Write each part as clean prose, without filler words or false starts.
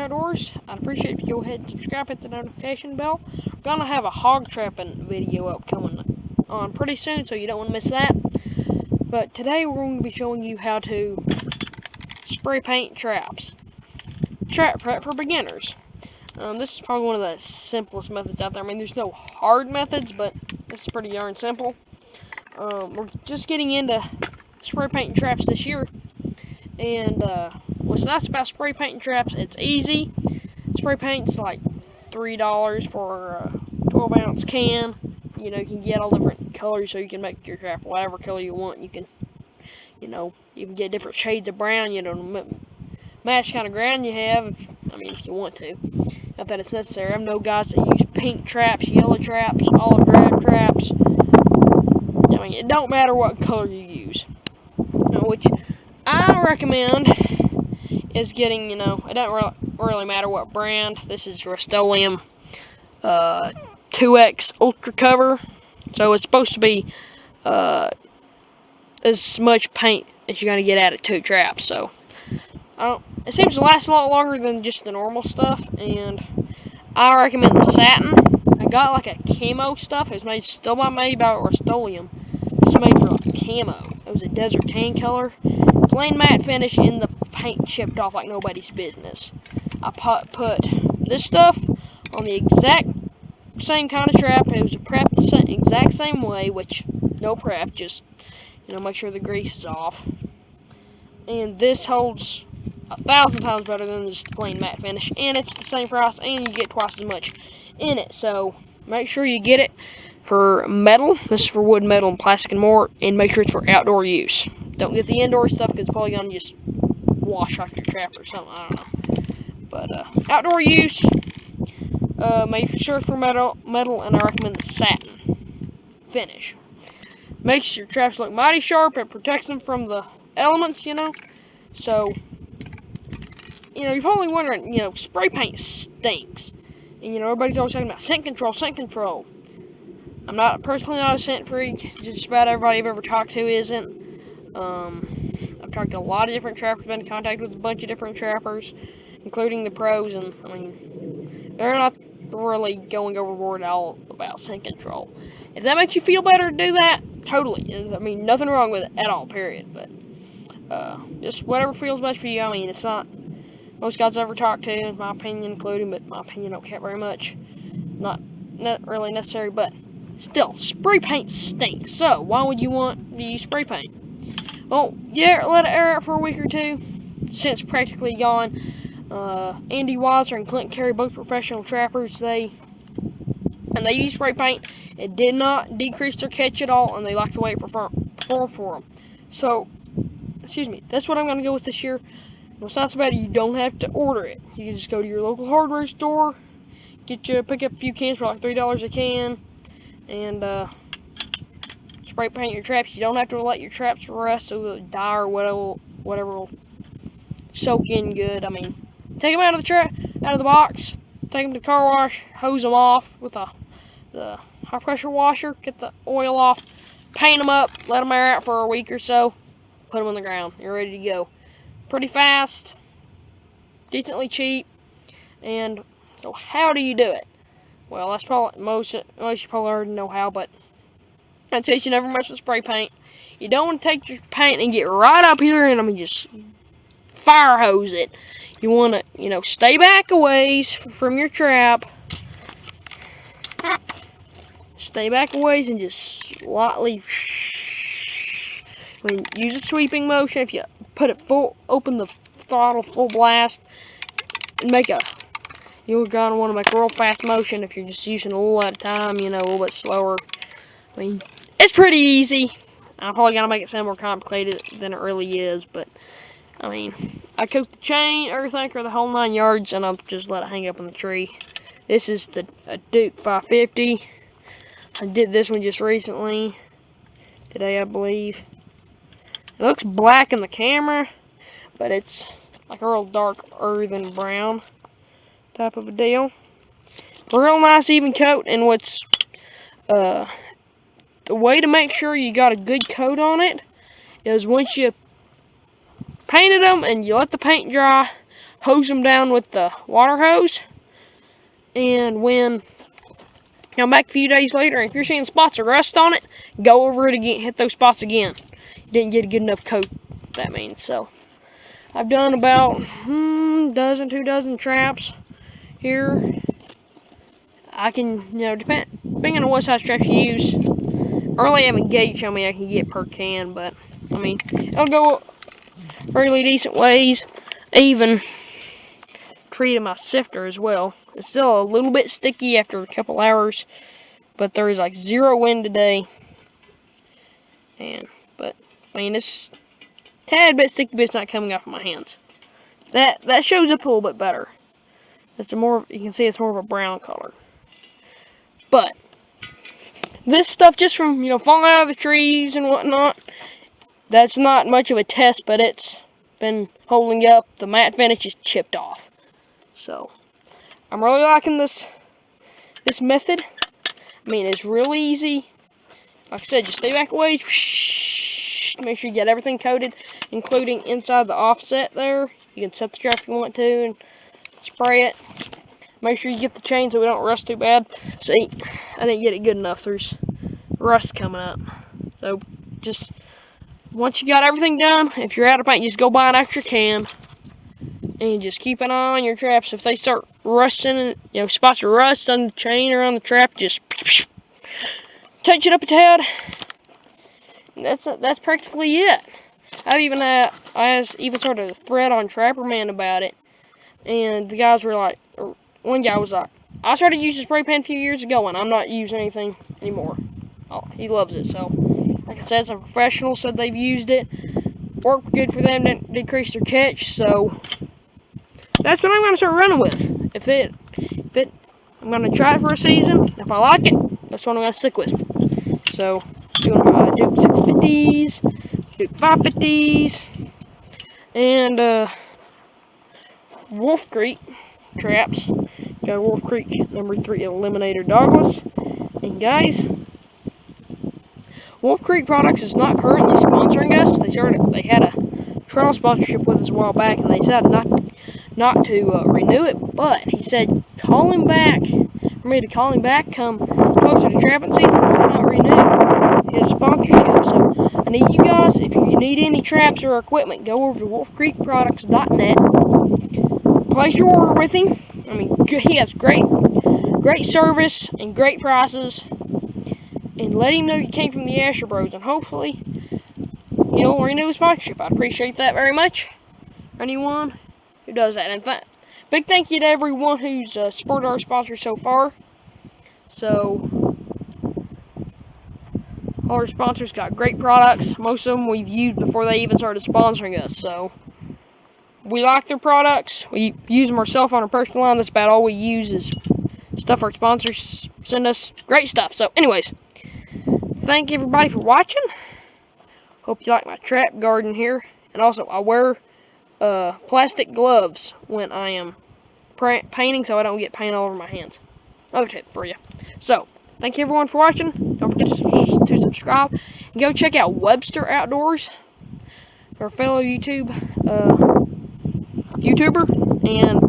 outdoors. I'd appreciate if you go ahead and subscribe, hit the notification bell. We're gonna have a hog trapping video up coming on pretty soon, so you don't want to miss that. But today we're going to be showing you how to spray paint traps. Trap prep for beginners. This is probably one of the simplest methods out there. I mean, there's no hard methods, but this is pretty darn simple. We're just getting into spray painting traps this year, and what's nice about spray painting traps, it's easy. Spray paint's like $3 for a 12-ounce can. You know, you can get all different colors, so you can make your trap whatever color you want. You can, you can get different shades of brown, match kind of ground you have, if you want to. Not that it's necessary. I know guys that use pink traps, yellow traps, olive drab traps. It don't matter what color you use. Which I recommend is getting, it doesn't really matter what brand. This is Rust-Oleum 2X Ultra Cover. So it's supposed to be as much paint as you're going to get out of 2 traps. So it seems to last a lot longer than just the normal stuff, and I recommend the satin. I got like a camo stuff. It's still made by Rust-Oleum. It's made for like camo. It was a desert tan color, plain matte finish, and the paint chipped off like nobody's business. I put this stuff on the exact same kind of trap. It was prepped the exact same way, which no prep, just make sure the grease is off. And this holds 1,000 times better than just the plain matte finish, and it's the same price, and you get twice as much in it. So make sure you get it for metal. This is for wood, metal, and plastic and more, and make sure it's for outdoor use. Don't get the indoor stuff because it's probably gonna just wash off your trap or something. I don't know. But outdoor use, make sure it's for metal, and I recommend the satin finish. Makes your traps look mighty sharp. It protects them from the elements, So, you're probably wondering, spray paint stinks. And, everybody's always talking about scent control, scent control. I'm personally not a scent freak. Just about everybody I've ever talked to isn't. I've talked to a lot of different trappers, been in contact with a bunch of different trappers, including the pros, and, they're not really going overboard at all about scent control. If that makes you feel better to do that, totally. Nothing wrong with it at all, period. But just whatever feels best for you. It's not most guys I've ever talked to, in my opinion including, but my opinion don't count very much. Not really necessary, but still, spray paint stinks. So why would you want to use spray paint? Well, yeah, let it air out for a week or two. Since practically gone. Andy Weiser and Clint Carey, both professional trappers, they use spray paint. It did not decrease their catch at all, and they like the way it performed for them. So, that's what I'm going to go with this year. What's nice about it, you don't have to order it. You can just go to your local hardware store, pick up a few cans for like $3 a can, and spray paint your traps. You don't have to let your traps rust so they'll die or whatever will soak in good. Take them out of the box, take them to the car wash, hose them off with the high pressure washer, get the oil off, paint them up, let them air out for a week or so, put them on the ground. You're ready to go. Pretty fast, decently cheap, and so how do you do it? Well, that's probably most you probably already know how, but I'll teach you never mess with spray paint. You don't want to take your paint and get right up here and just fire hose it. You want to, stay back a ways from your trap. Stay back a ways and just lightly, use a sweeping motion. If you put it open the throttle full blast, and you're gonna want to make a real fast motion. If you're just using a little at a time, a little bit slower. It's pretty easy. I'm probably gonna make it sound more complicated than it really is, but I cooked the chain, everything, for the whole 9 yards, and I'll just let it hang up on the tree. This is a Duke 550. I did this one just recently, today I believe. It looks black in the camera, but it's like a real dark earthen brown type of a deal. A real nice even coat, and the way to make sure you got a good coat on it is once you painted them and you let the paint dry, hose them down with the water hose. And when you come back a few days later, and if you're seeing spots of rust on it, go over it again, hit those spots again. You didn't get a good enough coat, that means. So I've done about dozen, 2 dozen traps here. I can, depending on what size traps you use. I really haven't gauged how many I can get per can, but I mean, it'll go fairly decent ways. I even treated my sifter as well. It's still a little bit sticky after a couple hours, but there is like 0 wind today. But I mean, it's a tad bit sticky, but it's not coming off of my hands. That shows up a little bit better. It's you can see it's more of a brown color. But this stuff, just from falling out of the trees and whatnot, that's not much of a test, but it's been holding up. The matte finish is chipped off. So I'm really liking this method. I mean, it's really easy. Like I said, just stay back away. Make sure you get everything coated, including inside the offset there. You can set the trap if you want to and spray it. Make sure you get the chain so we don't rust too bad. See, I didn't get it good enough. There's rust coming up. So just once you got everything done, if you're out of paint, just go buy an extra can and just keep an eye on your traps. If they start rusting, spots of rust on the chain or on the trap, just touch it up a tad. That's practically it. I even started a thread on Trapperman about it, and the guys were like, one guy was like, I started using spray paint a few years ago and I'm not using anything anymore. Oh, he loves it. So like I said, some professionals said they've used it, worked good for them, didn't decrease their catch. So that's what I'm going to start running with. If it I'm going to try it for a season. If I like it, that's what I'm going to stick with. So doing Duke 650s, Duke 550s, and Wolf Creek traps. Got a Wolf Creek number 3 Eliminator Douglas. And guys, Wolf Creek Products is not currently sponsoring us. They had a trial sponsorship with us a while back, and they decided not to renew it. But he said, call him back. For me to call him back, come closer to trapping season, not renew his sponsorship. So I need you guys, if you need any traps or equipment, go over to wolfcreekproducts.net. Place your order with him. I mean, he has great service and great prices. And let him know you came from the Asher Bros, and hopefully he'll renew his sponsorship. I'd appreciate that very much. Anyone who does that. And big thank you to everyone who's supported our sponsors so far. So all our sponsors got great products. Most of them we've used before they even started sponsoring us. So we like their products. We use them ourselves on our personal line. That's about all we use is stuff our sponsors send us. Great stuff. So anyways, thank everybody for watching. Hope you like my trap garden here. And also, I wear plastic gloves when I am painting so I don't get paint all over my hands. Another tip for you. So, thank you everyone for watching. Don't forget to subscribe. And go check out Webster Outdoors, our fellow YouTuber, and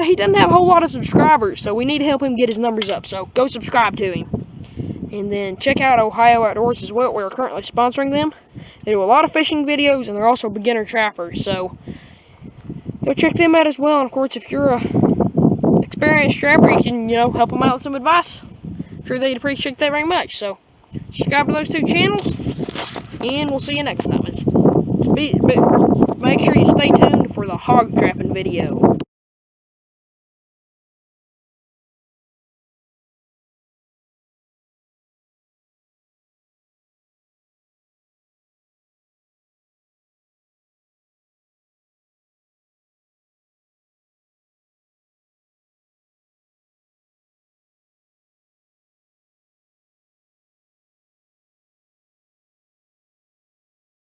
he doesn't have a whole lot of subscribers, so we need to help him get his numbers up. So go subscribe to him, and then check out Ohio Outdoors as well. We're currently sponsoring them. They do a lot of fishing videos, and they're also beginner trappers. So go check them out as well. And of course, if you're a experienced trapper, you can help them out with some advice. I'm sure they'd appreciate that very much. So subscribe to those 2 channels, and we'll see you next time. Make sure you stay tuned for the hog trapping video.